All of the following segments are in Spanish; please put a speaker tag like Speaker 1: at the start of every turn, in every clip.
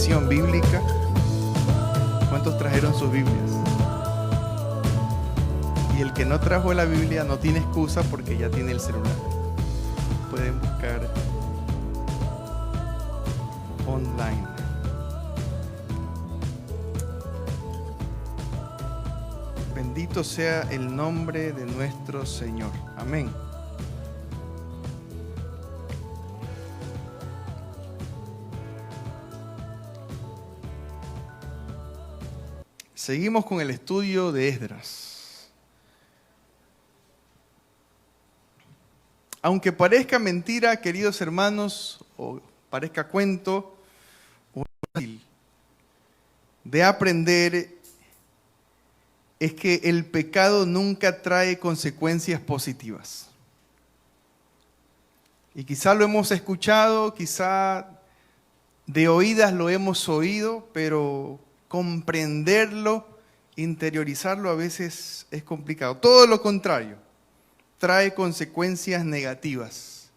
Speaker 1: revisión bíblica. ¿Cuántos trajeron sus Biblias? Y el que no trajo la Biblia no tiene excusa porque ya tiene el celular. Pueden buscar online. Bendito sea el nombre de nuestro Señor. Amén. Seguimos con el estudio de Esdras. Aunque parezca mentira, queridos hermanos, o parezca cuento, de aprender es que el pecado nunca trae consecuencias positivas. Y quizá lo hemos escuchado, quizá de oídas lo hemos oído, pero comprenderlo, interiorizarlo a veces es complicado. Todo lo contrario, trae consecuencias negativas,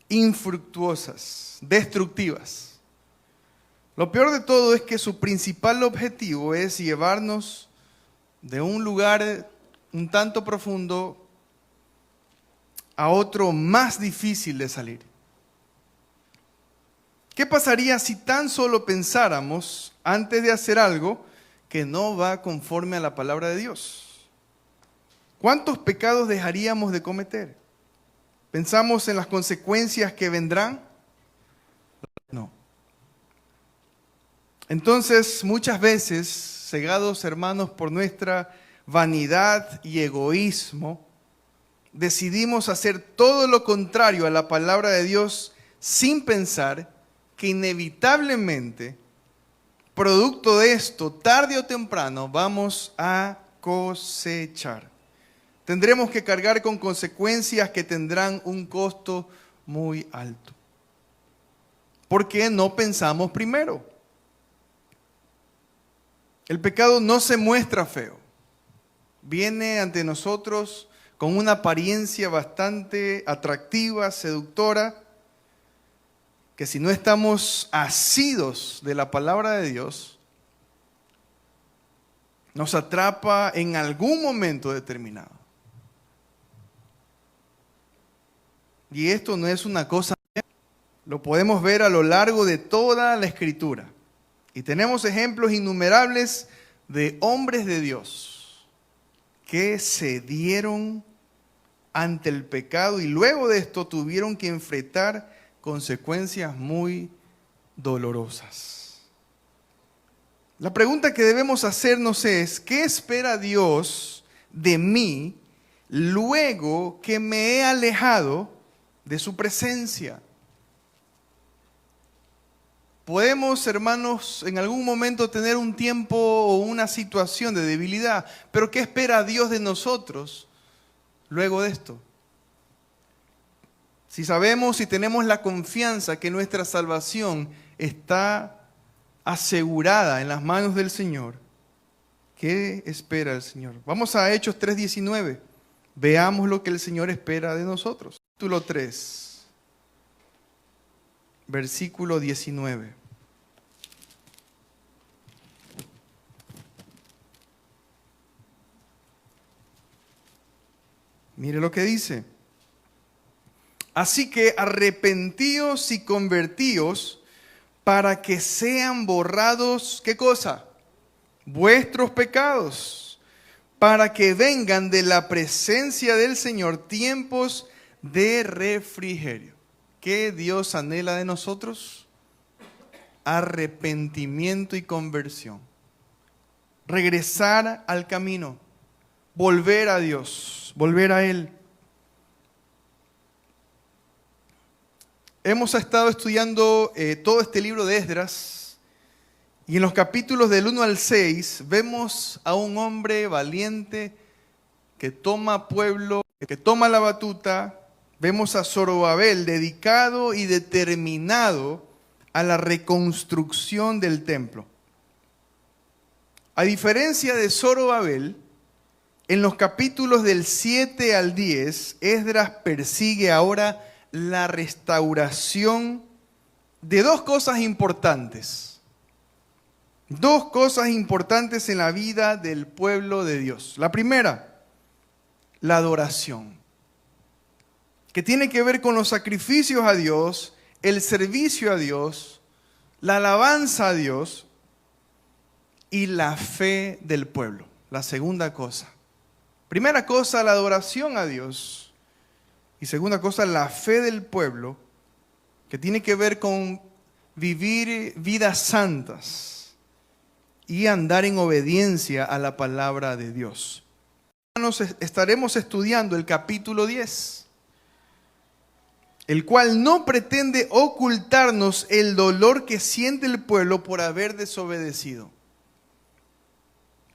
Speaker 1: infructuosas, destructivas. Lo peor de todo es que su principal objetivo es llevarnos de un lugar un tanto profundo a otro más difícil de salir. ¿Qué pasaría si tan solo pensáramos, antes de hacer algo, que no va conforme a la palabra de Dios? ¿Cuántos pecados dejaríamos de cometer? ¿Pensamos en las consecuencias que vendrán? No. Entonces, muchas veces, cegados, hermanos, por nuestra vanidad y egoísmo, decidimos hacer todo lo contrario a la palabra de Dios sin pensar que inevitablemente, producto de esto, tarde o temprano, vamos a cosechar. Tendremos que cargar con consecuencias que tendrán un costo muy alto. ¿Por qué no pensamos primero? El pecado no se muestra feo. Viene ante nosotros con una apariencia bastante atractiva, seductora, que si no estamos asidos de la palabra de Dios, nos atrapa en algún momento determinado. Y esto no es una cosa, lo podemos ver a lo largo de toda la Escritura. Y tenemos ejemplos innumerables de hombres de Dios que cedieron ante el pecado y luego de esto tuvieron que enfrentar consecuencias muy dolorosas. La pregunta que debemos hacernos es, ¿qué espera Dios de mí luego que me he alejado de su presencia? Podemos, hermanos, en algún momento tener un tiempo o una situación de debilidad, pero ¿qué espera Dios de nosotros luego de esto? Si sabemos y tenemos la confianza que nuestra salvación está asegurada en las manos del Señor, ¿qué espera el Señor? Vamos a Hechos 3:19. Veamos lo que el Señor espera de nosotros. Capítulo 3, versículo 19. Mire lo que dice. Así que arrepentíos y convertíos para que sean borrados, ¿qué cosa? Vuestros pecados, para que vengan de la presencia del Señor tiempos de refrigerio. ¿Qué Dios anhela de nosotros? Arrepentimiento y conversión. Regresar al camino, volver a Dios, volver a Él. Hemos estado estudiando todo este libro de Esdras y en los capítulos del 1 al 6 vemos a un hombre valiente que toma pueblo, que toma la batuta. Vemos a Zorobabel dedicado y determinado a la reconstrucción del templo. A diferencia de Zorobabel, en los capítulos del 7 al 10, Esdras persigue ahora la restauración de dos cosas importantes. dos cosas importantes en la vida del pueblo de Dios. La primera, la adoración, que tiene que ver con los sacrificios a Dios, el servicio a Dios, la alabanza a Dios y la fe del pueblo. La segunda cosa. Primera cosa, la adoración a Dios. Y segunda cosa, la fe del pueblo, que tiene que ver con vivir vidas santas y andar en obediencia a la palabra de Dios. Estaremos estudiando el capítulo 10, el cual no pretende ocultarnos el dolor que siente el pueblo por haber desobedecido,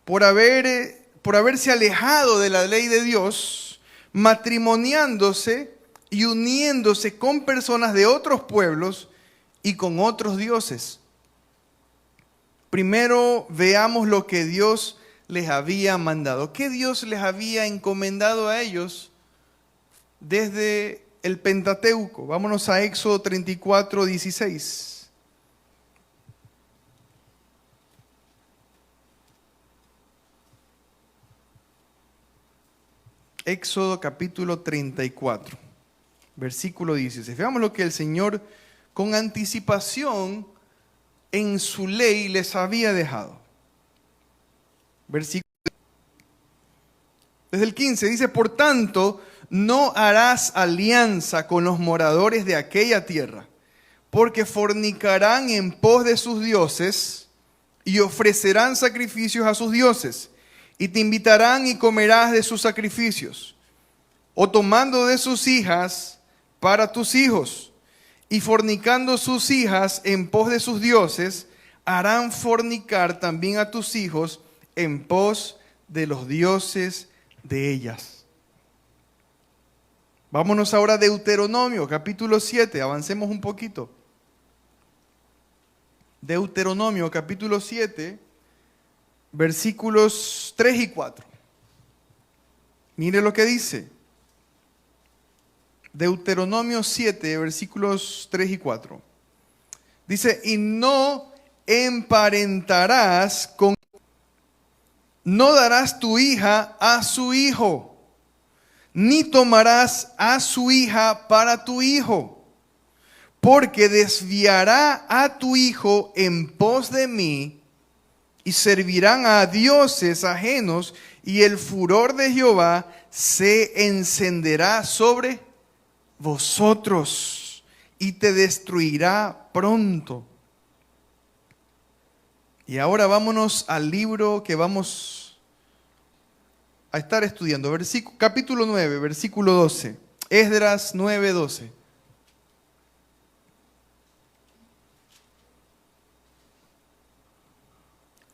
Speaker 1: por haberse alejado de la ley de Dios, matrimoniándose y uniéndose con personas de otros pueblos y con otros dioses. Primero veamos lo que Dios les había mandado. ¿Qué Dios les había encomendado a ellos desde el Pentateuco? Vámonos a Éxodo 34, 16. Éxodo capítulo 34, versículo 16. Veamos lo que el Señor con anticipación en su ley les había dejado. Versículo desde el 15 dice: por tanto, no harás alianza con los moradores de aquella tierra, porque fornicarán en pos de sus dioses y ofrecerán sacrificios a sus dioses, y te invitarán y comerás de sus sacrificios, o tomando de sus hijas para tus hijos, y fornicando sus hijas en pos de sus dioses, harán fornicar también a tus hijos en pos de los dioses de ellas. Vámonos ahora a Deuteronomio, capítulo 7, avancemos un poquito. Deuteronomio, capítulo 7, versículos 3 y 4. Mire lo que dice. Deuteronomio 7, versículos 3 y 4. Dice: y no emparentarás con, no darás tu hija a su hijo, ni tomarás a su hija para tu hijo, porque desviará a tu hijo en pos de mí, y servirán a dioses ajenos, y el furor de Jehová se encenderá sobre vosotros, y te destruirá pronto. Y ahora vámonos al libro que vamos a estar estudiando, capítulo 9, versículo 12. Esdras 9, 12.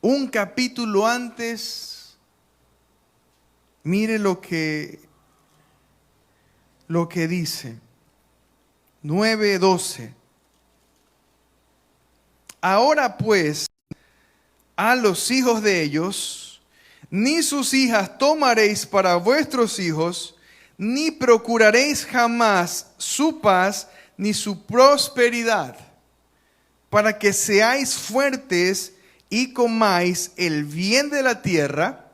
Speaker 1: Un capítulo antes, mire lo que dice. 9:12. Ahora pues, a los hijos de ellos, ni sus hijas tomaréis para vuestros hijos, ni procuraréis jamás su paz ni su prosperidad, para que seáis fuertes y comáis el bien de la tierra,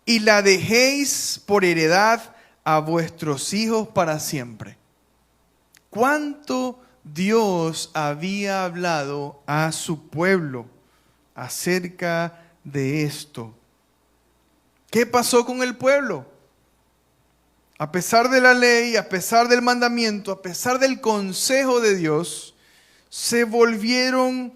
Speaker 1: y la dejéis por heredad a vuestros hijos para siempre. ¿Cuánto Dios había hablado a su pueblo acerca de esto? ¿Qué pasó con el pueblo? A pesar de la ley, a pesar del mandamiento, a pesar del consejo de Dios, se volvieron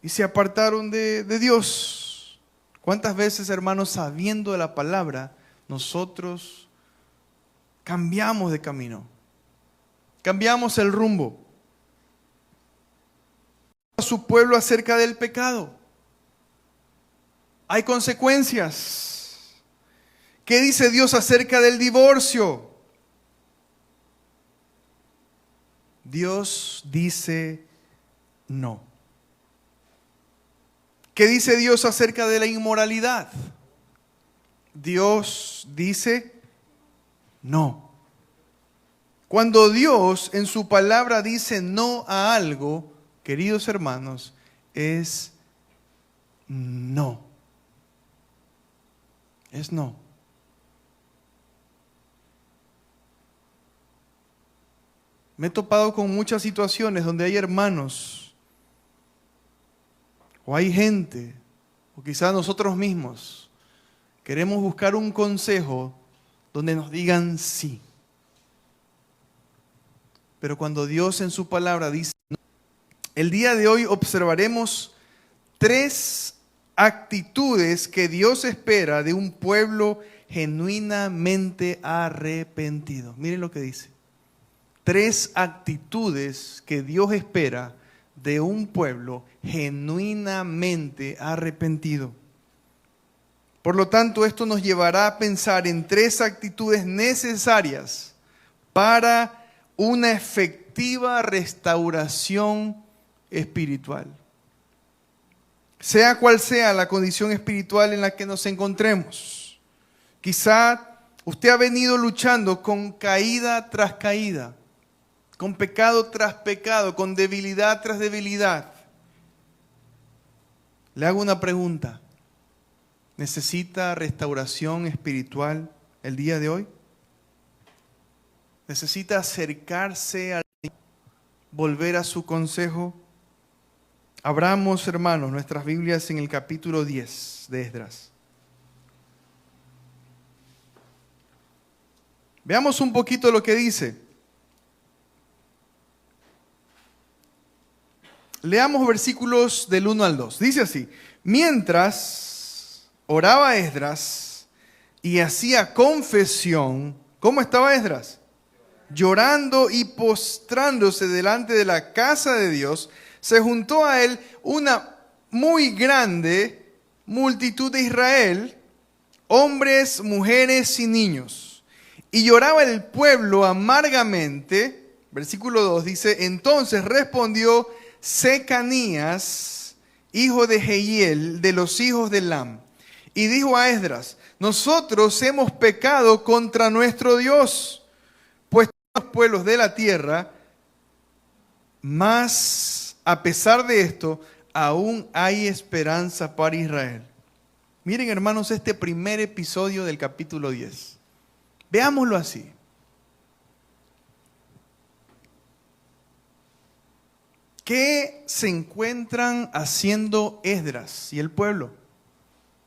Speaker 1: y se apartaron de Dios. ¿Cuántas veces, hermanos, sabiendo de la palabra, nosotros cambiamos de camino? Cambiamos el rumbo. A su pueblo acerca del pecado. Hay consecuencias. ¿Qué dice Dios acerca del divorcio? Dios dice no. ¿Qué dice Dios acerca de la inmoralidad? Dios dice no. Cuando Dios en su palabra dice no a algo, queridos hermanos, es no. Es no. Me he topado con muchas situaciones donde hay hermanos, o hay gente, o quizás nosotros mismos, queremos buscar un consejo donde nos digan sí. Pero cuando Dios en su palabra dice no, el día de hoy observaremos 3 actitudes que Dios espera de un pueblo genuinamente arrepentido. Miren lo que dice. 3 actitudes que Dios espera de un pueblo genuinamente arrepentido. Por lo tanto, esto nos llevará a pensar en 3 actitudes necesarias para una efectiva restauración espiritual. Sea cual sea la condición espiritual en la que nos encontremos. Quizá usted ha venido luchando con caída tras caída, con pecado tras pecado, con debilidad tras debilidad. Le hago una pregunta. ¿Necesita restauración espiritual el día de hoy? ¿Necesita acercarse a Dios, volver a su consejo? Abramos, hermanos, nuestras Biblias en el capítulo 10 de Esdras. Veamos un poquito lo que dice. Leamos versículos del 1 al 2. Dice así: mientras oraba Esdras y hacía confesión, ¿cómo estaba Esdras? Llorando y postrándose delante de la casa de Dios, se juntó a él una muy grande multitud de Israel, hombres, mujeres y niños. Y lloraba el pueblo amargamente. Versículo 2 dice: entonces respondió Secanías, hijo de Jehiel, de los hijos de Elam, y dijo a Esdras: nosotros hemos pecado contra nuestro Dios, pues todos los pueblos de la tierra, mas a pesar de esto, aún hay esperanza para Israel. Miren, hermanos, este primer episodio del capítulo 10. Veámoslo así. ¿Qué se encuentran haciendo Esdras y el pueblo?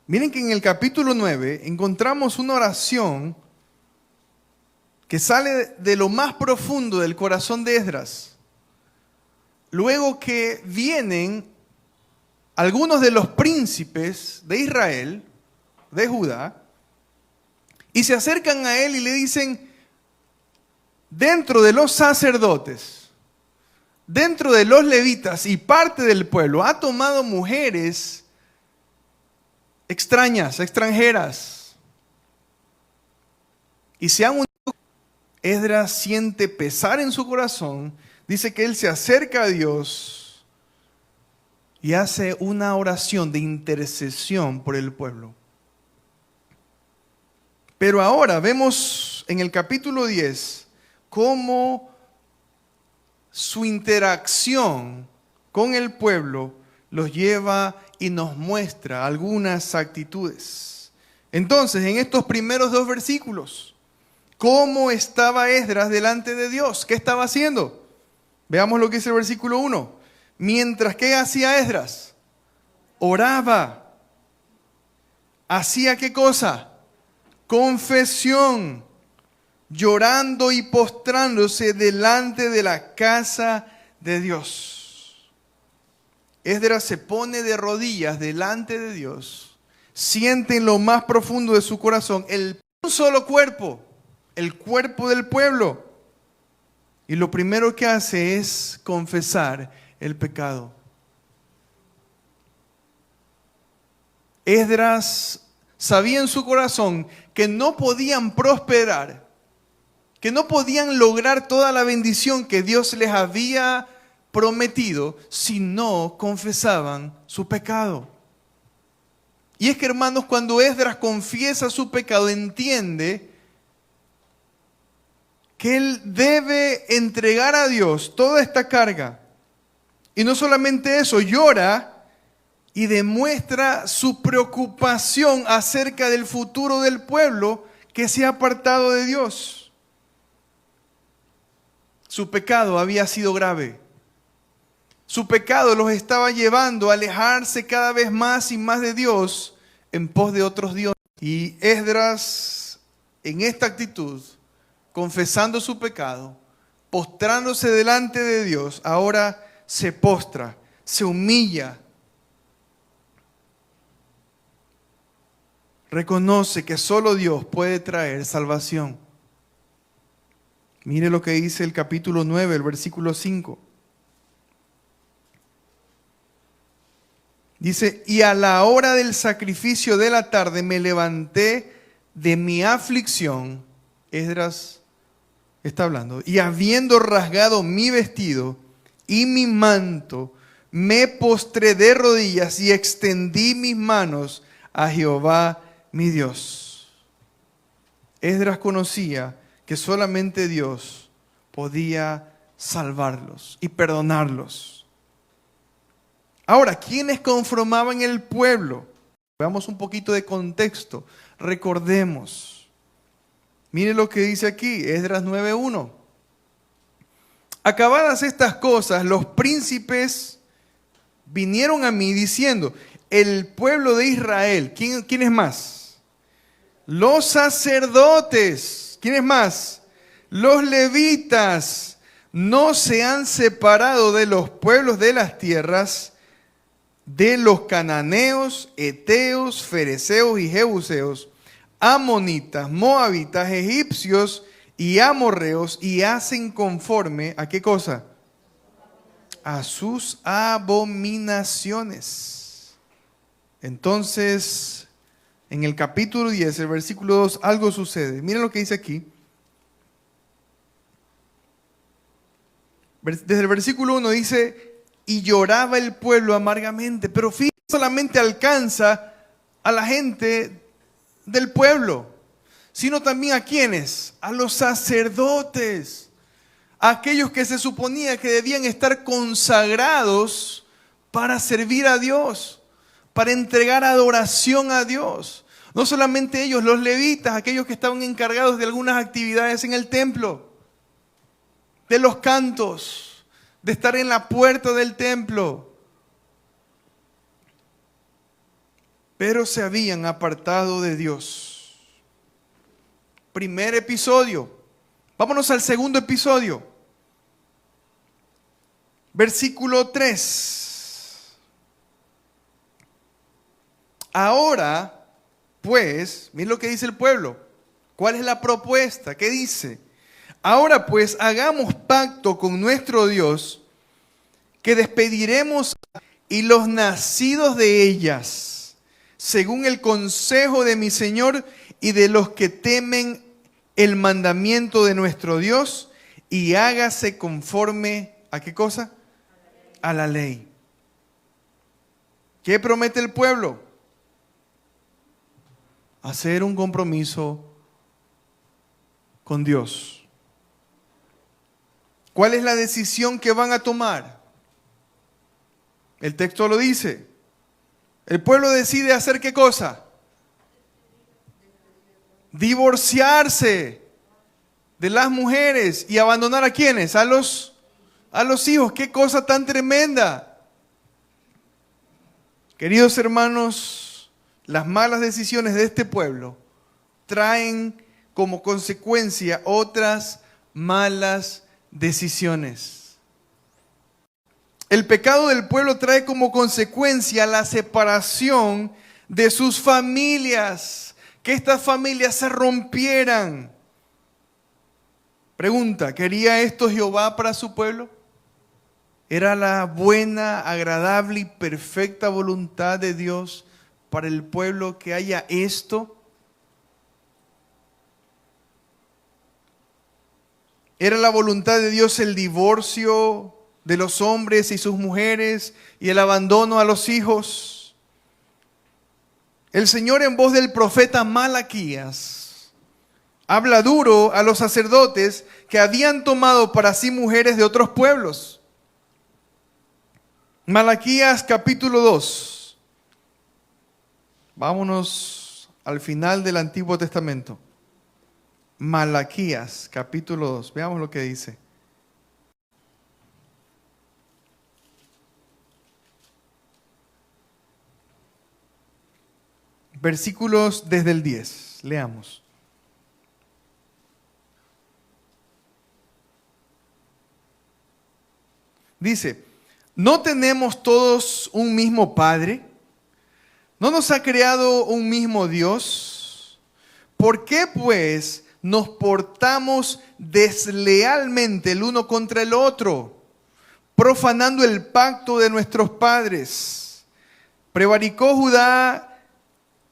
Speaker 1: Miren que en el capítulo 9 encontramos una oración que sale de lo más profundo del corazón de Esdras. Luego que vienen algunos de los príncipes de Israel, de Judá, y se acercan a él y le dicen: dentro de los sacerdotes, dentro de los levitas y parte del pueblo, ha tomado mujeres extrañas, extranjeras, y se han unido. Esdras siente pesar en su corazón. Dice que él se acerca a Dios y hace una oración de intercesión por el pueblo. Pero ahora vemos en el capítulo 10 cómo su interacción con el pueblo los lleva y nos muestra algunas actitudes. Entonces, en estos primeros 2 versículos, ¿cómo estaba Esdras delante de Dios? ¿Qué estaba haciendo? Veamos lo que dice el versículo 1. Mientras, ¿qué hacía Esdras? Oraba. ¿Hacía qué cosa? Confesión. Llorando y postrándose delante de la casa de Dios. Esdras se pone de rodillas delante de Dios. Siente en lo más profundo de su corazón un solo cuerpo, el cuerpo del pueblo. Y lo primero que hace es confesar el pecado. Esdras sabía en su corazón que no podían prosperar, que no podían lograr toda la bendición que Dios les había prometido si no confesaban su pecado. Y es que, hermanos, cuando Esdras confiesa su pecado, entiende que él debe entregar a Dios toda esta carga. Y no solamente eso, llora y demuestra su preocupación acerca del futuro del pueblo que se ha apartado de Dios. Su pecado había sido grave. Su pecado los estaba llevando a alejarse cada vez más y más de Dios en pos de otros dioses. Y Esdras, en esta actitud, confesando su pecado, postrándose delante de Dios, ahora se postra, se humilla, reconoce que solo Dios puede traer salvación. Mire lo que dice el capítulo 9, el versículo 5. Dice, y a la hora del sacrificio de la tarde me levanté de mi aflicción. Esdras está hablando. Y habiendo rasgado mi vestido y mi manto, me postré de rodillas y extendí mis manos a Jehová mi Dios. Esdras conocía que solamente Dios podía salvarlos y perdonarlos. Ahora, ¿quiénes conformaban el pueblo? Veamos un poquito de contexto. Recordemos. Mire lo que dice aquí, Esdras 9:1. Acabadas estas cosas, los príncipes vinieron a mí diciendo, el pueblo de Israel, ¿quién es más? Los sacerdotes, ¿quién es más? Los levitas no se han separado de los pueblos de las tierras, de los cananeos, eteos, fereceos y jebuseos, amonitas, moabitas, egipcios y amorreos, y hacen conforme ¿a qué cosa? A sus abominaciones. Entonces, en el capítulo 10, el versículo 2, algo sucede. Miren lo que dice aquí. Desde el versículo 1 dice, y lloraba el pueblo amargamente, pero fíjense, solamente alcanza a la gente del pueblo, sino también a quienes, a los sacerdotes, a aquellos que se suponía que debían estar consagrados para servir a Dios, para entregar adoración a Dios. No solamente ellos, los levitas, aquellos que estaban encargados de algunas actividades en el templo, de los cantos, de estar en la puerta del templo. Pero se habían apartado de Dios. Primer episodio. Vámonos al segundo episodio. Versículo 3. Ahora, pues, miren lo que dice el pueblo. ¿Cuál es la propuesta? ¿Qué dice? Ahora pues hagamos pacto con nuestro Dios, que despediremos y los nacidos de ellas, según el consejo de mi Señor y de los que temen el mandamiento de nuestro Dios, y hágase conforme ¿a qué cosa? A la ley. ¿Qué promete el pueblo? Hacer un compromiso con Dios. ¿Cuál es la decisión que van a tomar? El texto lo dice. El pueblo decide hacer ¿qué cosa? Divorciarse de las mujeres y abandonar ¿a quiénes? A los hijos. ¡Qué cosa tan tremenda! Queridos hermanos, las malas decisiones de este pueblo traen como consecuencia otras malas decisiones. El pecado del pueblo trae como consecuencia la separación de sus familias, que estas familias se rompieran. Pregunta, ¿quería esto Jehová para su pueblo? ¿Era la buena, agradable y perfecta voluntad de Dios para el pueblo que haya esto? ¿Era la voluntad de Dios el divorcio de los hombres y sus mujeres y el abandono a los hijos? El Señor, en voz del profeta Malaquías, habla duro a los sacerdotes que habían tomado para sí mujeres de otros pueblos. Malaquías capítulo 2, Vámonos al final del Antiguo Testamento. Malaquías, capítulo 2. Veamos lo que dice. Versículos desde el 10. Leamos. Dice, ¿no tenemos todos un mismo Padre? ¿No nos ha creado un mismo Dios? ¿Por qué pues nos portamos deslealmente el uno contra el otro, profanando el pacto de nuestros padres? Prevaricó Judá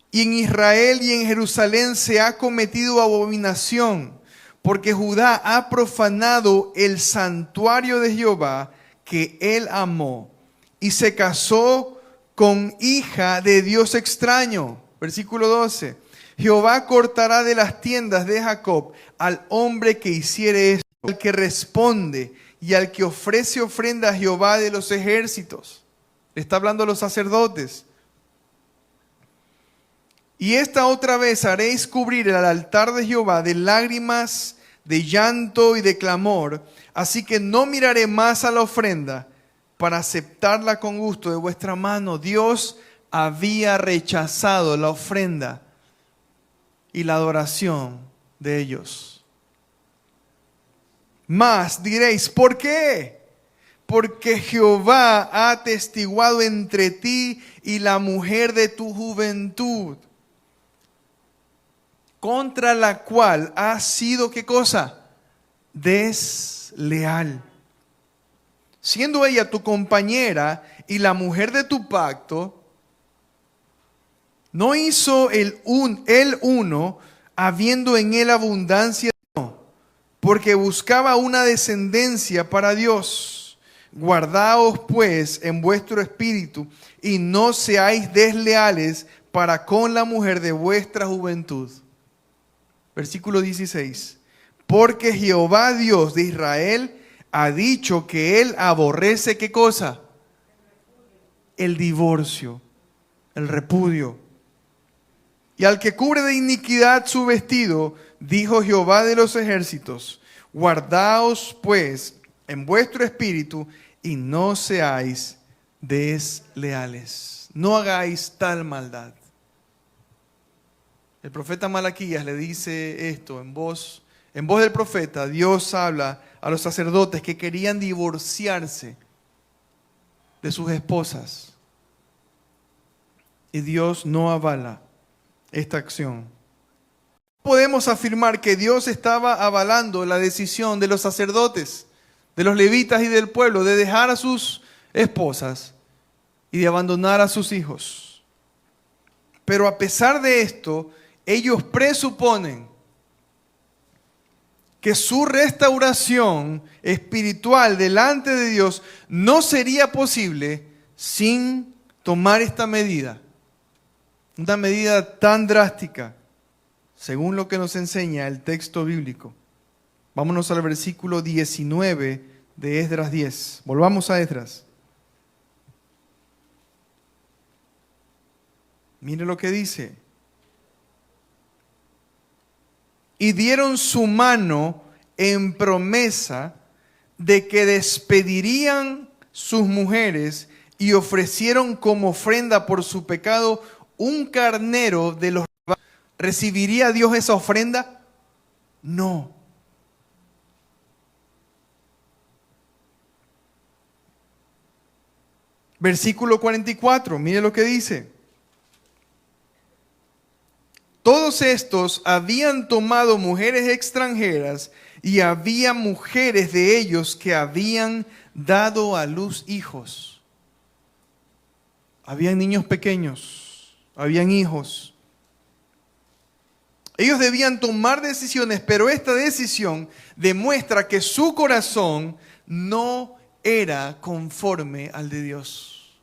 Speaker 1: y en Israel y en Jerusalén se ha cometido abominación, porque Judá ha profanado el santuario de Jehová que él amó y se casó con hija de Dios extraño. Versículo 12. Jehová cortará de las tiendas de Jacob al hombre que hiciere esto, al que responde y al que ofrece ofrenda a Jehová de los ejércitos. Le está hablando a los sacerdotes. Y esta otra vez haréis cubrir el altar de Jehová de lágrimas, de llanto y de clamor. Así que no miraré más a la ofrenda para aceptarla con gusto de vuestra mano. Dios había rechazado la ofrenda y la adoración de ellos. Mas diréis, ¿por qué? Porque Jehová ha atestiguado entre ti y la mujer de tu juventud, contra la cual has sido, ¿qué cosa? Desleal. Siendo ella tu compañera y la mujer de tu pacto, ¿no hizo el uno, habiendo en él abundancia? No, porque buscaba una descendencia para Dios. Guardaos pues en vuestro espíritu y no seáis desleales para con la mujer de vuestra juventud. Versículo 16. Porque Jehová Dios de Israel ha dicho que él aborrece, ¿qué cosa? El divorcio, el repudio. Y al que cubre de iniquidad su vestido, dijo Jehová de los ejércitos, guardaos pues en vuestro espíritu y no seáis desleales. No hagáis tal maldad. El profeta Malaquías le dice esto en voz del profeta. Dios habla a los sacerdotes que querían divorciarse de sus esposas. Y Dios no avala esta acción. Podemos afirmar que Dios estaba avalando la decisión de los sacerdotes, de los levitas y del pueblo, de dejar a sus esposas y de abandonar a sus hijos. Pero a pesar de esto, ellos presuponen que su restauración espiritual delante de Dios no sería posible sin tomar esta medida. Una medida tan drástica, según lo que nos enseña el texto bíblico. Vámonos al versículo 19 de Esdras 10. Volvamos a Esdras. Mire lo que dice. Y dieron su mano en promesa de que despedirían sus mujeres y ofrecieron como ofrenda por su pecado un carnero de los... ¿Recibiría Dios esa ofrenda? No. Versículo 44, mire lo que dice. Todos estos habían tomado mujeres extranjeras y había mujeres de ellos que habían dado a luz hijos. Habían niños pequeños, habían hijos. Ellos debían tomar decisiones, pero esta decisión demuestra que su corazón no era conforme al de Dios.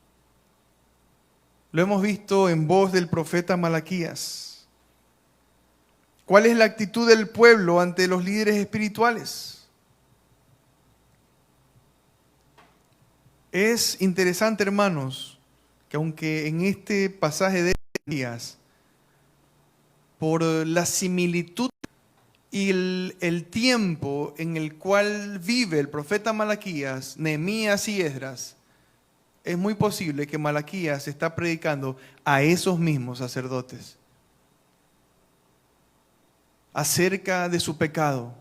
Speaker 1: Lo hemos visto en voz del profeta Malaquías. ¿Cuál es la actitud del pueblo ante los líderes espirituales? Es interesante, hermanos, que aunque en este pasaje de Malaquías por la similitud y el tiempo en el cual vive el profeta Malaquías, Nehemías y Esdras. Es muy posible que Malaquías está predicando a esos mismos sacerdotes acerca de su pecado,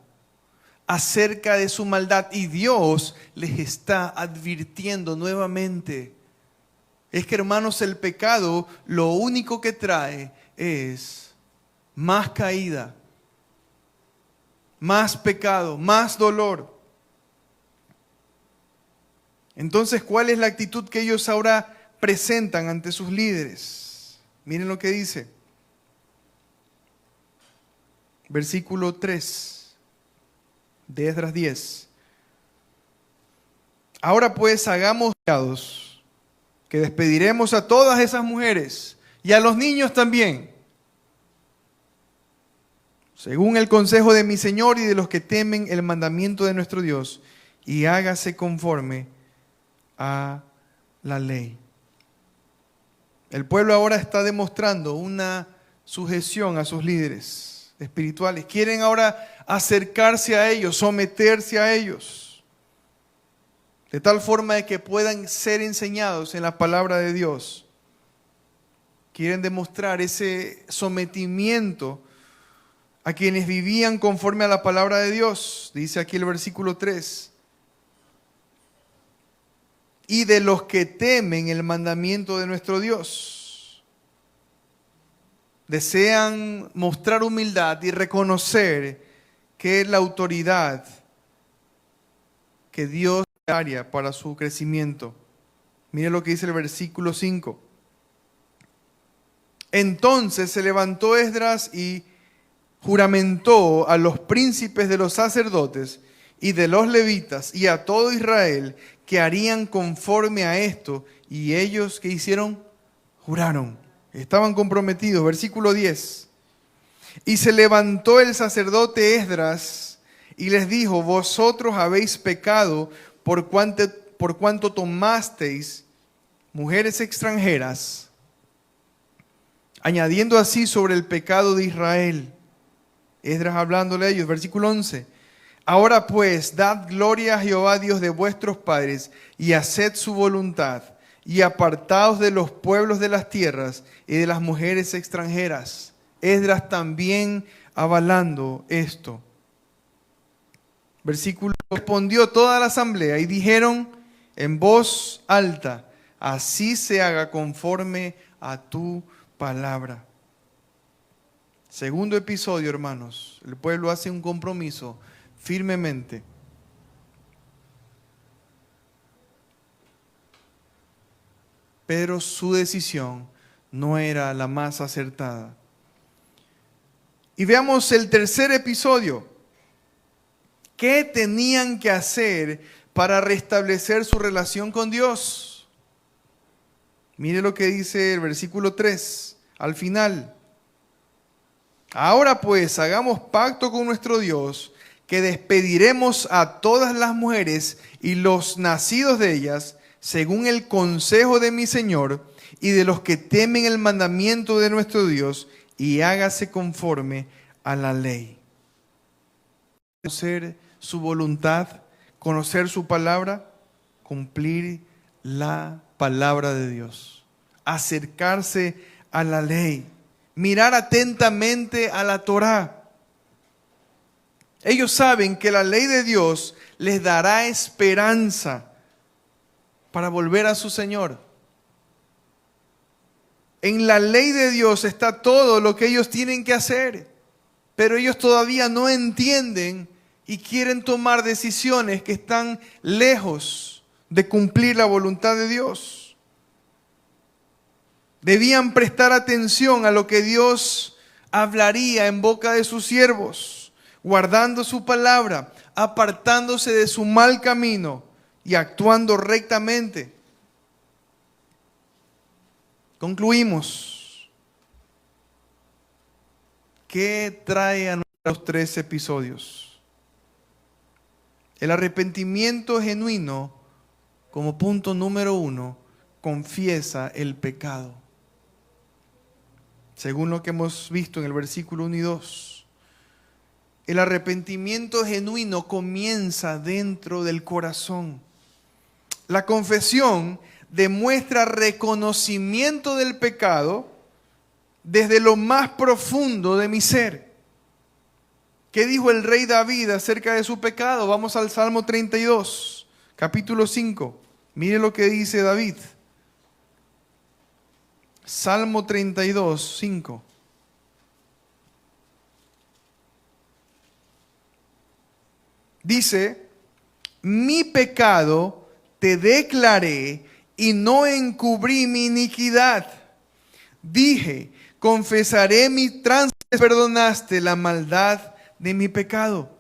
Speaker 1: acerca de su maldad, y Dios les está advirtiendo nuevamente. Es que, hermanos, el pecado lo único que trae es más caída, más pecado, más dolor. Entonces, ¿cuál es la actitud que ellos ahora presentan ante sus líderes? Miren lo que dice. Versículo 3 de Esdras 10. Ahora pues hagamos que despediremos a todas esas mujeres y a los niños también, según el consejo de mi Señor y de los que temen el mandamiento de nuestro Dios, y hágase conforme a la ley. El pueblo ahora está demostrando una sujeción a sus líderes espirituales. Quieren ahora acercarse a ellos, someterse a ellos, de tal forma de que puedan ser enseñados en la palabra de Dios. Quieren demostrar ese sometimiento a quienes vivían conforme a la palabra de Dios. Dice aquí el versículo 3. Y de los que temen el mandamiento de nuestro Dios. Desean mostrar humildad y reconocer que es la autoridad que Dios daría para su crecimiento. Mire lo que dice el versículo 5. Entonces se levantó Esdras y juramentó a los príncipes de los sacerdotes y de los levitas y a todo Israel que harían conforme a esto. Y ellos, ¿qué hicieron? Juraron. Estaban comprometidos. Versículo 10. Y se levantó el sacerdote Esdras y les dijo: vosotros habéis pecado por cuanto tomasteis mujeres extranjeras, añadiendo así sobre el pecado de Israel. Esdras hablándole a ellos, versículo 11. Ahora pues, dad gloria a Jehová Dios de vuestros padres, y haced su voluntad, y apartaos de los pueblos de las tierras y de las mujeres extranjeras. Esdras también avalando esto. Versículo: respondió toda la asamblea y dijeron en voz alta: así se haga conforme a tu palabra. Segundo episodio, hermanos. El pueblo hace un compromiso firmemente. Pero su decisión no era la más acertada. Y veamos el tercer episodio. ¿Qué tenían que hacer para restablecer su relación con Dios? Mire lo que dice el versículo 3, al final. Ahora pues, hagamos pacto con nuestro Dios, que despediremos a todas las mujeres y los nacidos de ellas, según el consejo de mi Señor y de los que temen el mandamiento de nuestro Dios, y hágase conforme a la ley. Conocer su voluntad, conocer su palabra, cumplir la palabra de Dios, acercarse a la ley, mirar atentamente a la Torá. Ellos saben que la ley de Dios les dará esperanza para volver a su Señor. En la ley de Dios está todo lo que ellos tienen que hacer, pero ellos todavía no entienden y quieren tomar decisiones que están lejos de cumplir la voluntad de Dios. Debían prestar atención a lo que Dios hablaría en boca de sus siervos, guardando su palabra, apartándose de su mal camino y actuando rectamente. Concluimos. ¿Qué trae a nuestros 3 episodios? El arrepentimiento genuino, como punto número 1, confiesa el pecado. según lo que hemos visto en el versículo 1 y 2. El arrepentimiento genuino comienza dentro del corazón. La confesión demuestra reconocimiento del pecado desde lo más profundo de mi ser. ¿Qué dijo el rey David acerca de su pecado? Vamos al Salmo 32, capítulo 5. Mire lo que dice David. Salmo 32, 5. Dice, mi pecado te declaré y no encubrí mi iniquidad. Dije, confesaré mi transgresión, perdonaste la maldad de mi pecado.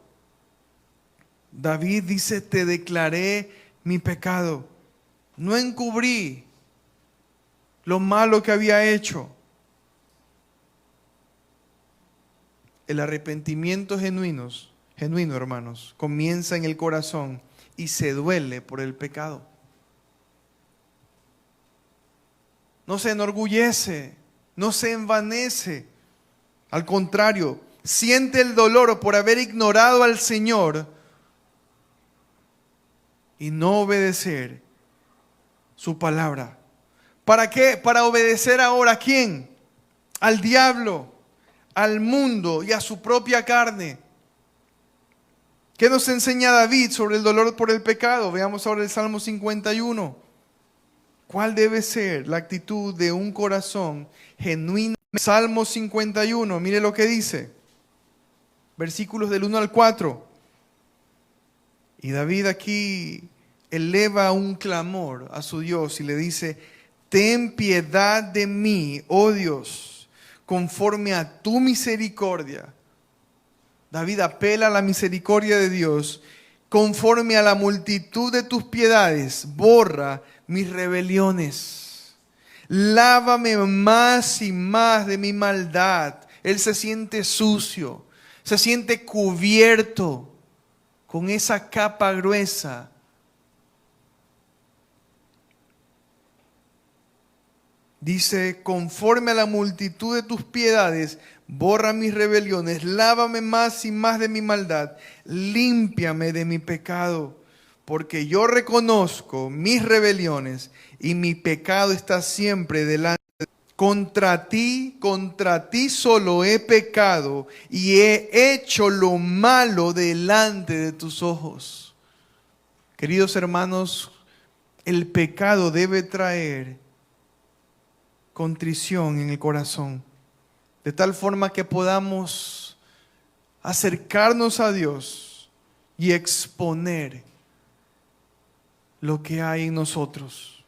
Speaker 1: David dice, te declaré mi pecado. No encubrí lo malo que había hecho. El arrepentimiento genuino, hermanos, comienza en el corazón y se duele por el pecado. No se enorgullece, no se envanece. Al contrario, siente el dolor por haber ignorado al Señor y no obedecer su palabra. ¿Para qué? Para obedecer ahora ¿a quién? Al diablo, al mundo y a su propia carne. ¿Qué nos enseña David sobre el dolor por el pecado? Veamos ahora el Salmo 51. ¿Cuál debe ser la actitud de un corazón genuino? Salmo 51, mire lo que dice. Versículos del 1 al 4. Y David aquí eleva un clamor a su Dios y le dice, ten piedad de mí, oh Dios, conforme a tu misericordia. David apela a la misericordia de Dios. Conforme a la multitud de tus piedades, borra mis rebeliones. Lávame más y más de mi maldad. Él se siente sucio, se siente cubierto con esa capa gruesa. Dice, conforme a la multitud de tus piedades, borra mis rebeliones, lávame más y más de mi maldad, límpiame de mi pecado, porque yo reconozco mis rebeliones y mi pecado está siempre delante de ti. Contra ti solo he pecado y he hecho lo malo delante de tus ojos. Queridos hermanos, el pecado debe traer contrición en el corazón, de tal forma que podamos acercarnos a Dios y exponer lo que hay en nosotros.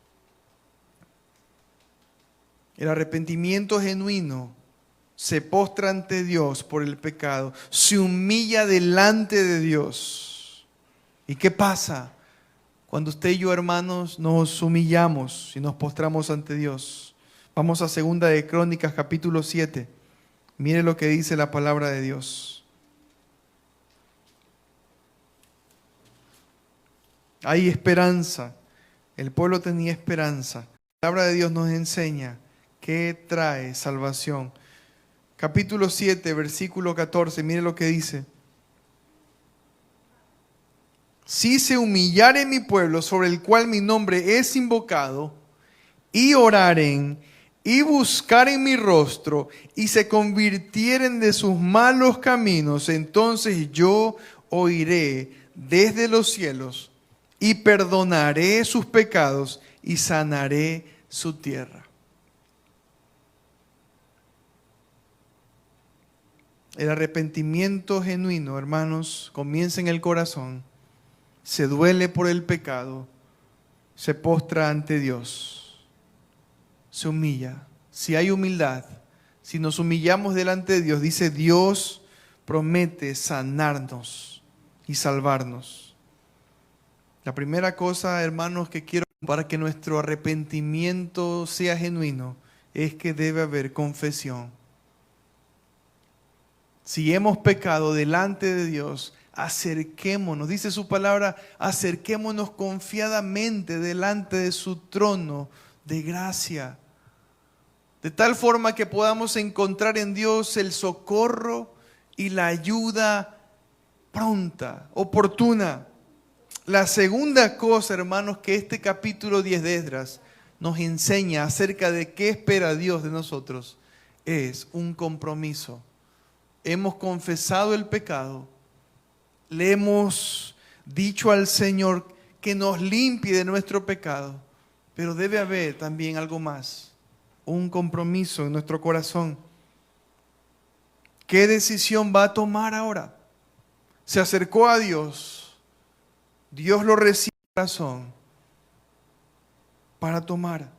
Speaker 1: El arrepentimiento genuino se postra ante Dios por el pecado, se humilla delante de Dios. ¿Y qué pasa cuando usted y yo, hermanos, nos humillamos y nos postramos ante Dios? Vamos a 2 de Crónicas, capítulo 7. Mire lo que dice la palabra de Dios. Hay esperanza. El pueblo tenía esperanza. La palabra de Dios nos enseña que trae salvación. Capítulo 7, versículo 14. Mire lo que dice. Si se humillare mi pueblo, sobre el cual mi nombre es invocado, y oraren, y buscaren mi rostro, y se convirtieren de sus malos caminos, entonces yo oiré desde los cielos, y perdonaré sus pecados, y sanaré su tierra. El arrepentimiento genuino, hermanos, comienza en el corazón, se duele por el pecado, se postra ante Dios. Se humilla. Si hay humildad, si nos humillamos delante de Dios, dice Dios promete sanarnos y salvarnos. La primera cosa, hermanos, que quiero para que nuestro arrepentimiento sea genuino es que debe haber confesión. Si hemos pecado delante de Dios, acerquémonos, dice su palabra, acerquémonos confiadamente delante de su trono de gracia. de tal forma que podamos encontrar en Dios el socorro y la ayuda pronta, oportuna. La segunda cosa, hermanos, que este capítulo 10 de Esdras nos enseña acerca de qué espera Dios de nosotros, es un compromiso. Hemos confesado el pecado, le hemos dicho al Señor que nos limpie de nuestro pecado, pero debe haber también algo más, un compromiso en nuestro corazón. ¿Qué decisión va a tomar ahora? Se acercó a Dios, Dios lo recibe en el corazón para tomar.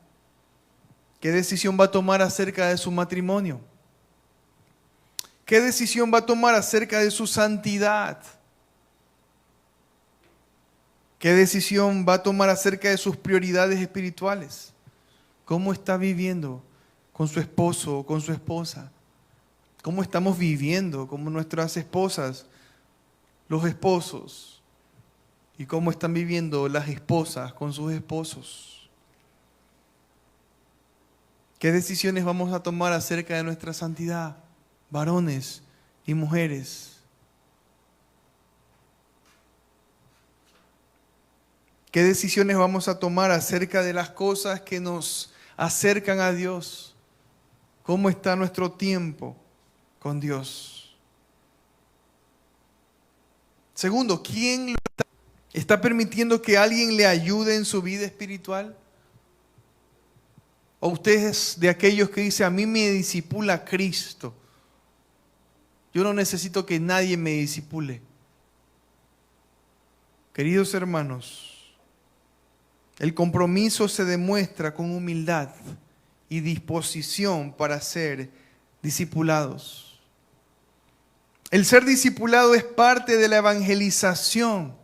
Speaker 1: ¿Qué decisión va a tomar acerca de su matrimonio? ¿Qué decisión va a tomar acerca de su santidad? ¿Qué decisión va a tomar acerca de sus prioridades espirituales? ¿Cómo está viviendo con su esposo o con su esposa? ¿Cómo estamos viviendo como nuestras esposas, los esposos? ¿Y cómo están viviendo las esposas con sus esposos? ¿Qué decisiones vamos a tomar acerca de nuestra santidad, varones y mujeres? ¿Qué decisiones vamos a tomar acerca de las cosas que nos acercan a Dios? ¿Cómo está nuestro tiempo con Dios? Segundo, ¿quién lo está permitiendo que alguien le ayude en su vida espiritual? ¿O usted es de aquellos que dice, a mí me discipula Cristo? Yo no necesito que nadie me discipule. Queridos hermanos, el compromiso se demuestra con humildad y disposición para ser discipulados. El ser discipulado es parte de la evangelización,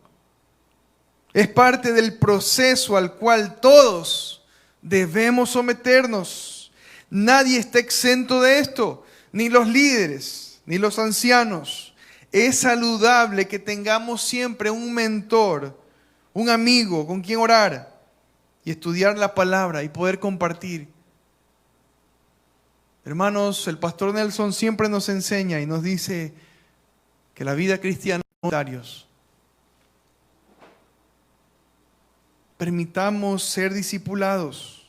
Speaker 1: es parte del proceso al cual todos debemos someternos. Nadie está exento de esto, ni los líderes, ni los ancianos. Es saludable que tengamos siempre un mentor, un amigo con quien orar y estudiar la palabra y poder compartir. Hermanos, el pastor Nelson siempre nos enseña y nos dice que la vida cristiana es voluntarios. Permitamos ser discipulados.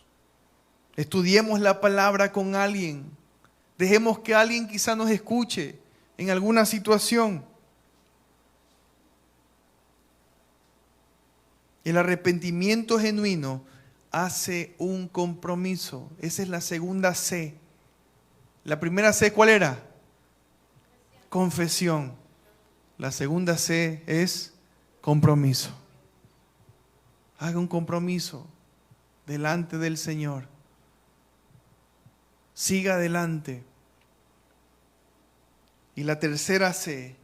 Speaker 1: Estudiemos la palabra con alguien. Dejemos que alguien quizá nos escuche en alguna situación. El arrepentimiento genuino hace un compromiso. Esa es la segunda C. La primera C, ¿cuál era? Confesión. La segunda C es compromiso. Haga un compromiso delante del Señor. Siga adelante. Y la tercera C,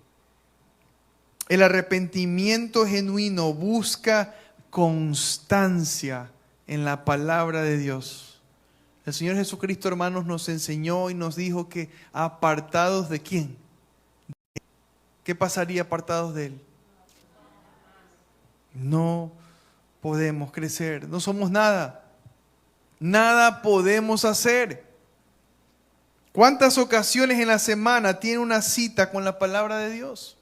Speaker 1: el arrepentimiento genuino busca constancia en la palabra de Dios. El Señor Jesucristo, hermanos, nos enseñó y nos dijo que apartados de ¿quién? ¿Qué pasaría apartados de Él? No podemos crecer, no somos nada. Nada podemos hacer. ¿Cuántas ocasiones en la semana tiene una cita con la palabra de Dios?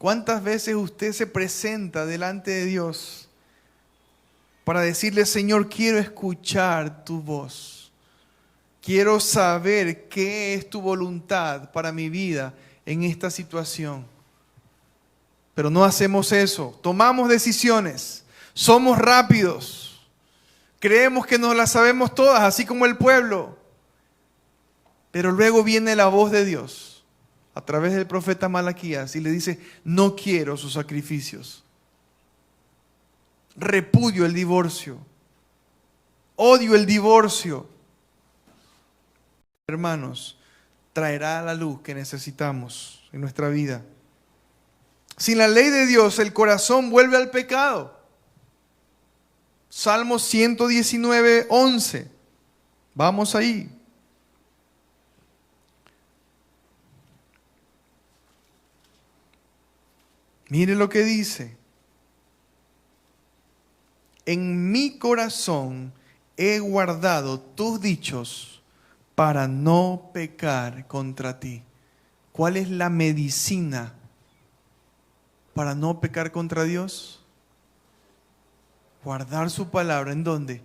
Speaker 1: ¿Cuántas veces usted se presenta delante de Dios para decirle, Señor, quiero escuchar tu voz? Quiero saber qué es tu voluntad para mi vida en esta situación. Pero no hacemos eso. Tomamos decisiones. Somos rápidos. Creemos que nos las sabemos todas, así como el pueblo. Pero luego viene la voz de Dios a través del profeta Malaquías y le dice, no quiero sus sacrificios. Repudio el divorcio. Odio el divorcio. Hermanos, traerá la luz que necesitamos en nuestra vida. Sin la ley de Dios, el corazón vuelve al pecado. Salmo 119, 11. Vamos ahí. Mire lo que dice. En mi corazón he guardado tus dichos para no pecar contra ti. ¿Cuál es la medicina para no pecar contra Dios? Guardar su palabra. ¿En dónde?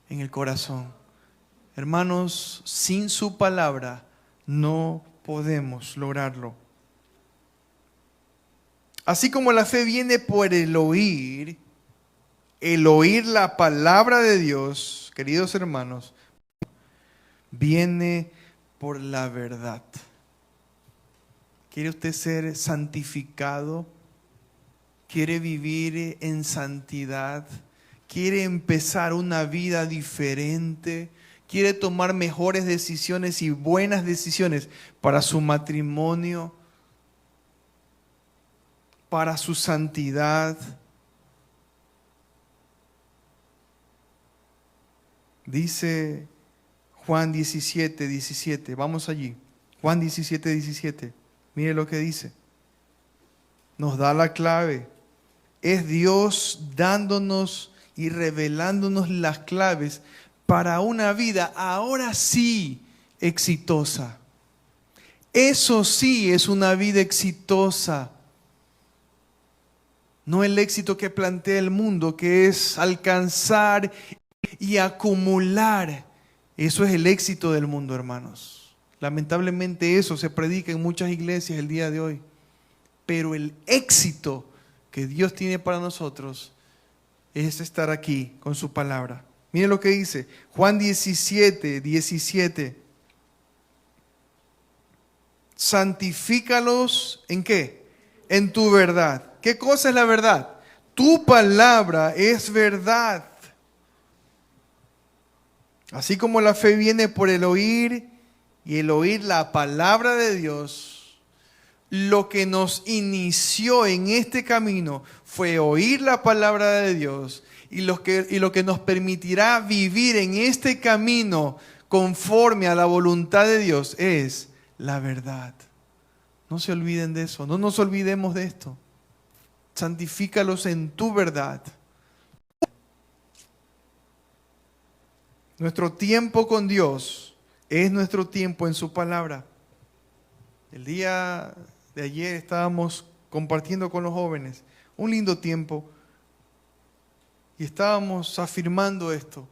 Speaker 1: En el corazón. Hermanos, sin su palabra no podemos lograrlo. Así como la fe viene por el oír la palabra de Dios, queridos hermanos, viene por la verdad. ¿Quiere usted ser santificado? ¿Quiere vivir en santidad? ¿Quiere empezar una vida diferente? ¿Quiere tomar mejores decisiones y buenas decisiones para su matrimonio, para su santidad? Dice Juan 17, 17. Vamos allí. Juan 17, 17. Mire lo que dice. Nos da la clave. Es Dios dándonos y revelándonos las claves para una vida ahora sí exitosa. Eso sí es una vida exitosa. No el éxito que plantea el mundo, que es alcanzar y acumular. Eso es el éxito del mundo, hermanos. Lamentablemente eso se predica en muchas iglesias el día de hoy. Pero el éxito que Dios tiene para nosotros es estar aquí con su palabra. Mire lo que dice Juan 17, 17. Santifícalos ¿en qué? En tu verdad. ¿Qué cosa es la verdad? Tu palabra es verdad. Así como la fe viene por el oír y el oír la palabra de Dios, lo que nos inició en este camino fue oír la palabra de Dios y lo que nos permitirá vivir en este camino conforme a la voluntad de Dios es la verdad. No se olviden de eso, no nos olvidemos de esto. Santifícalos en tu verdad. Nuestro tiempo con Dios es nuestro tiempo en su palabra. El día de ayer estábamos compartiendo con los jóvenes un lindo tiempo y estábamos afirmando esto.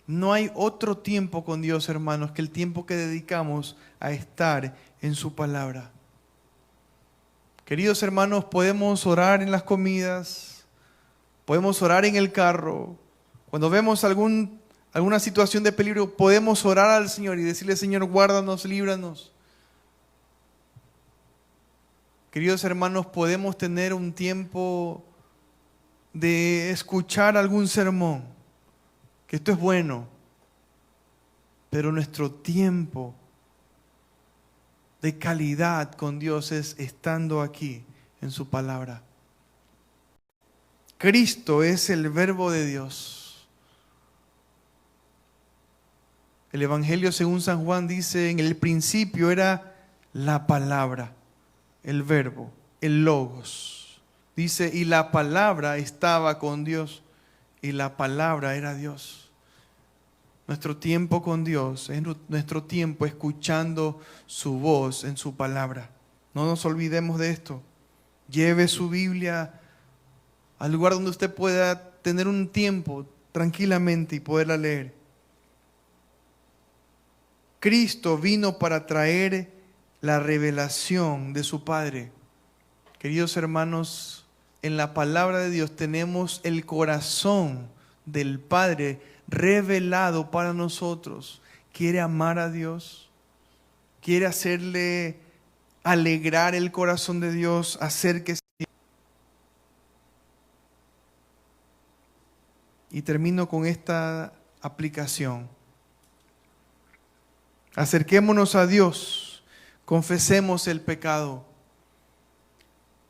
Speaker 1: No hay otro tiempo con Dios, hermanos, que el tiempo que dedicamos a estar en su palabra. Queridos hermanos, podemos orar en las comidas, podemos orar en el carro. Cuando vemos alguna situación de peligro, podemos orar al Señor y decirle: Señor, guárdanos, líbranos. Queridos hermanos, podemos tener un tiempo de escuchar algún sermón, que esto es bueno, pero nuestro tiempo de calidad con Dios es estando aquí en su palabra. Cristo es el verbo de Dios. El Evangelio según San Juan dice: en el principio era la palabra, el verbo, el logos. Dice: y la palabra estaba con Dios y la palabra era Dios. Nuestro tiempo con Dios es nuestro tiempo escuchando su voz en su palabra. No nos olvidemos de esto. Lleve su Biblia al lugar donde usted pueda tener un tiempo tranquilamente y poderla leer. Cristo vino para traer la revelación de su Padre. Queridos hermanos, en la palabra de Dios tenemos el corazón del Padre revelado para nosotros. ¿Quiere amar a Dios? ¿Quiere hacerle alegrar el corazón de Dios? Acérquese. Y termino con esta aplicación. Acerquémonos a Dios, confesemos el pecado.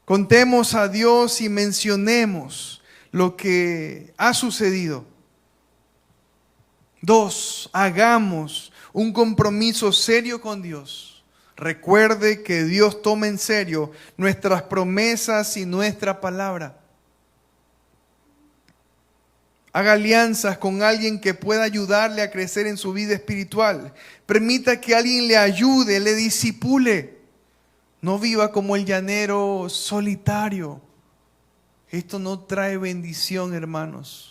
Speaker 1: Contemos a Dios y mencionemos lo que ha sucedido. 2, hagamos un compromiso serio con Dios. Recuerde que Dios toma en serio nuestras promesas y nuestra palabra. Haga alianzas con alguien que pueda ayudarle a crecer en su vida espiritual. Permita que alguien le ayude, le discipule. No viva como el llanero solitario. Esto no trae bendición, hermanos.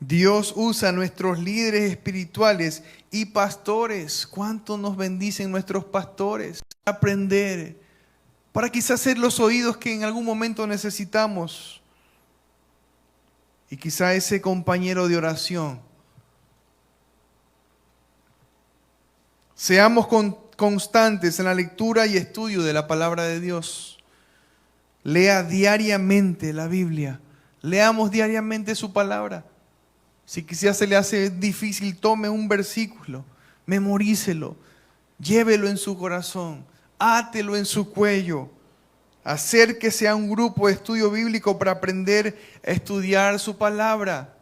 Speaker 1: Dios usa a nuestros líderes espirituales y pastores. ¿Cuánto nos bendicen nuestros pastores? Aprender, para quizás ser los oídos que en algún momento necesitamos. Y quizá ese compañero de oración. Seamos constantes en la lectura y estudio de la palabra de Dios. Lea diariamente la Biblia. Leamos diariamente su palabra. Si quizás se le hace difícil, tome un versículo, memorícelo, llévelo en su corazón, átelo en su cuello. Acérquese a un grupo de estudio bíblico para aprender a estudiar su palabra.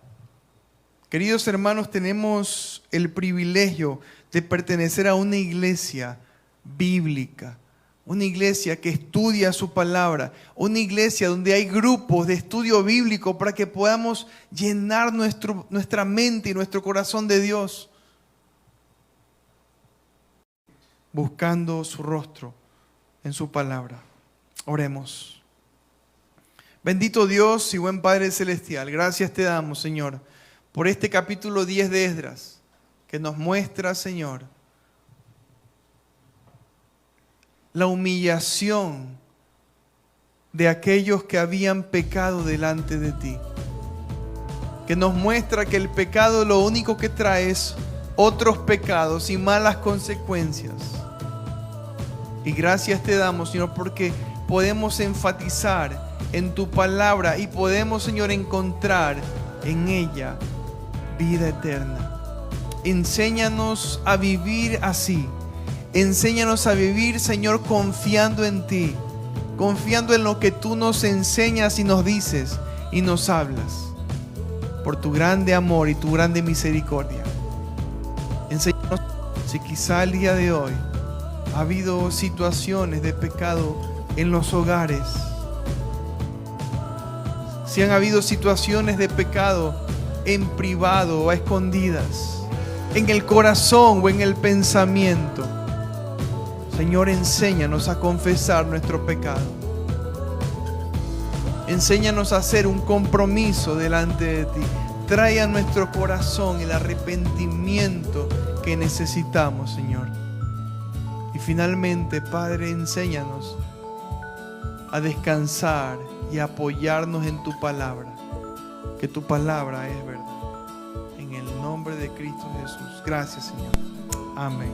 Speaker 1: Queridos hermanos, tenemos el privilegio de pertenecer a una iglesia bíblica, una iglesia que estudia su palabra, una iglesia donde hay grupos de estudio bíblico para que podamos llenar nuestra mente y nuestro corazón de Dios, buscando su rostro en su palabra. Oremos. Bendito Dios y buen Padre Celestial, gracias te damos, Señor, por este capítulo 10 de Esdras, que nos muestra, Señor, la humillación de aquellos que habían pecado delante de ti. Que nos muestra que el pecado lo único que trae es otros pecados y malas consecuencias. Y gracias te damos, Señor, porque podemos enfatizar en tu palabra y podemos, Señor, encontrar en ella vida eterna. Enséñanos a vivir así. Enséñanos a vivir, Señor, confiando en ti, confiando en lo que tú nos enseñas y nos dices y nos hablas, por tu grande amor y tu grande misericordia. Enséñanos si quizá el día de hoy ha habido situaciones de pecado en los hogares, si han habido situaciones de pecado en privado o a escondidas, en el corazón o en el pensamiento. Señor, enséñanos a confesar nuestro pecado. Enséñanos a hacer un compromiso delante de ti. Trae a nuestro corazón el arrepentimiento que necesitamos, Señor. Y finalmente, Padre, enséñanos a descansar y a apoyarnos en tu palabra. Que tu palabra es verdad. En el nombre de Cristo Jesús. Gracias, Señor. Amén.